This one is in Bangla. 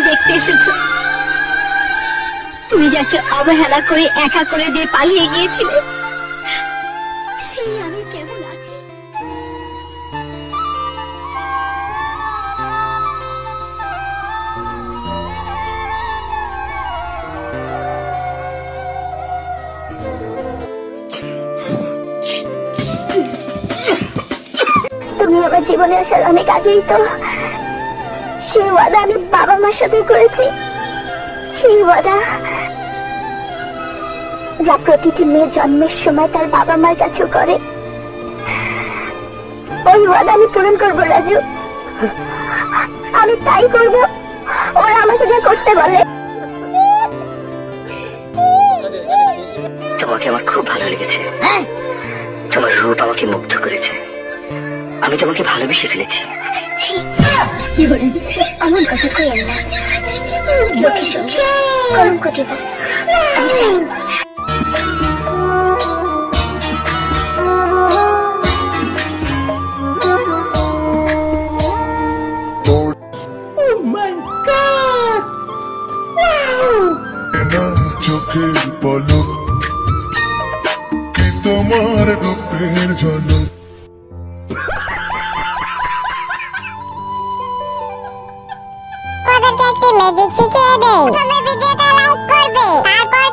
দেখতে এসেছো। তুমি যাকে অবহেলা করে একা করে দিয়ে পালিয়ে গিয়েছিলে, সেই আমি কেমন আছি। তুমি আমার জীবনে আসার অনেক আগেই তো সেই ওয়াদা আমি বাবা মার সাথে করেছি। সেই ওয়াদা যা প্রতিটি মেয়ে জন্মের সময় তার বাবা মার কাছেও করে, ওই ওয়াদা আমি পূরণ করবো রাজু। আমি তাই করব, ওরা আমাকে যা করতে বলে। তোমাকে আমার খুব ভালো লেগেছে, তোমার রূপ আমাকে মুগ্ধ করেছে, আমি তোমাকে ভালোবেসে ফেলেছি। আমার কথা কইেন না, লোকে শুনলে কলঙ্ক দেব। চোখের পলক কি তোমার রূপের ঝলক। ওদেরকে একটি ম্যাজিক শিখিয়ে দেই। প্রথমে ভিডিওটা লাইক করবে, তারপর